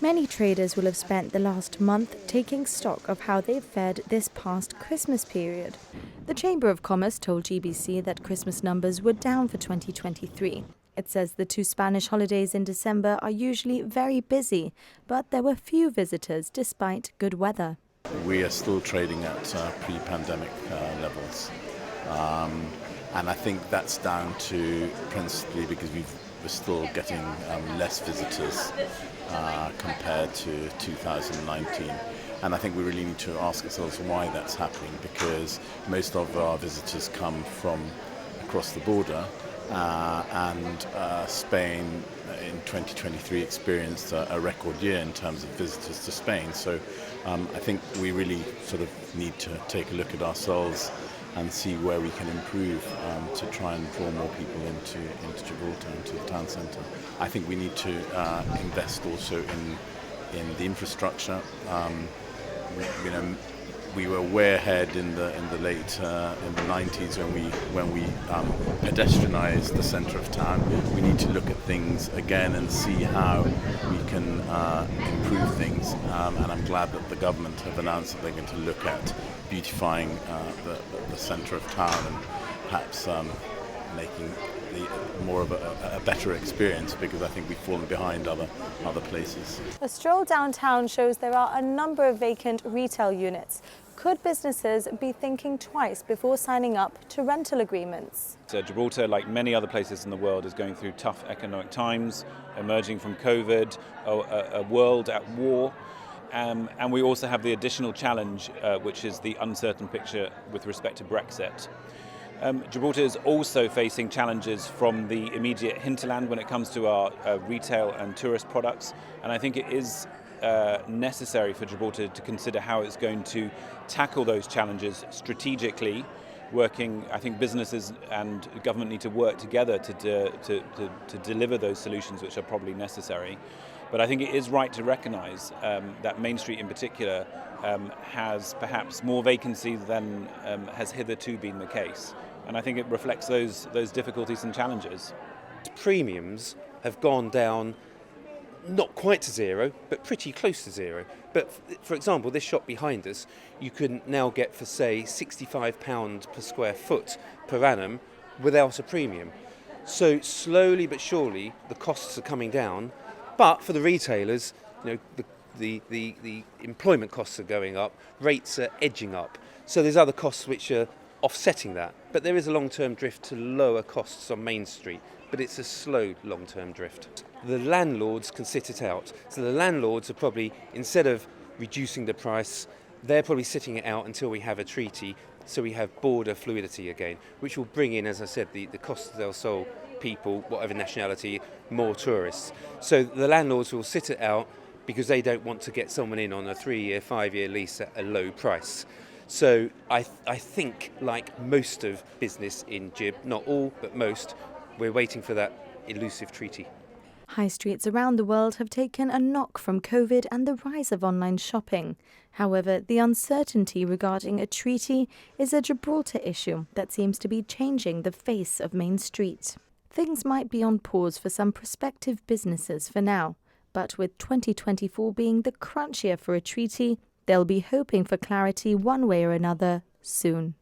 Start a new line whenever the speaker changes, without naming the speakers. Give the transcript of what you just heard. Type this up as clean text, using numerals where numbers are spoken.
Many traders will have spent the last month taking stock of how they've fared this past Christmas period. The Chamber of Commerce told GBC that Christmas numbers were down for 2023. It says the 2 Spanish holidays in December are usually very busy, but there were few visitors despite good weather.
We are still trading at pre-pandemic levels. And I think that's down to principally because we're still getting less visitors compared to 2019. And I think we really need to ask ourselves why that's happening, because most of our visitors come from across the border, and Spain in 2023 experienced a record year in terms of visitors to Spain. So I think we really sort of need to take a look at ourselves and see where we can improve to try and draw more people into Gibraltar, into the town centre. I think we need to invest also in the infrastructure. We were way ahead in the late in the 90s when we pedestrianised the centre of town. We need to look at things again and see how we can improve things. And I'm glad that the government have announced that they're going to look at beautifying the centre of town and perhaps making more of a better experience, because I think we've fallen behind other places.
A stroll downtown shows there are a number of vacant retail units. Could businesses be thinking twice before signing up to rental agreements?
So Gibraltar, like many other places in the world, is going through tough economic times, emerging from COVID, a world at war. And we also have the additional challenge, which is the uncertain picture with respect to Brexit. Gibraltar is also facing challenges from the immediate hinterland when it comes to our retail and tourist products. And I think it is necessary for Gibraltar to consider how it's going to tackle those challenges strategically. I think businesses and government need to work together to deliver those solutions, which are probably necessary. But I think it is right to recognise that Main Street in particular has perhaps more vacancy than has hitherto been the case. And I think it reflects those difficulties and challenges.
Premiums have gone down, not quite to zero, but pretty close to zero. But for example, this shop behind us, you can now get for, say, £65 per square foot per annum without a premium. So slowly but surely, the costs are coming down. But for the retailers, the employment costs are going up, rates are edging up. So there's other costs which are offsetting that. But there is a long-term drift to lower costs on Main Street, but it's a slow long-term drift. The landlords can sit it out. So the landlords are probably, instead of reducing the price, they're probably sitting it out until we have a treaty, so we have border fluidity again, which will bring in, as I said, the cost of Del Sol people, whatever nationality, more tourists. So the landlords will sit it out because they don't want to get someone in on a 3-year, 5-year lease at a low price. So I think, like most of business in Gib, not all, but most, we're waiting for that elusive treaty.
High streets around the world have taken a knock from COVID and the rise of online shopping. However, the uncertainty regarding a treaty is a Gibraltar issue that seems to be changing the face of Main Street. Things might be on pause for some prospective businesses for now, but with 2024 being the crunch year for a treaty, they'll be hoping for clarity one way or another soon.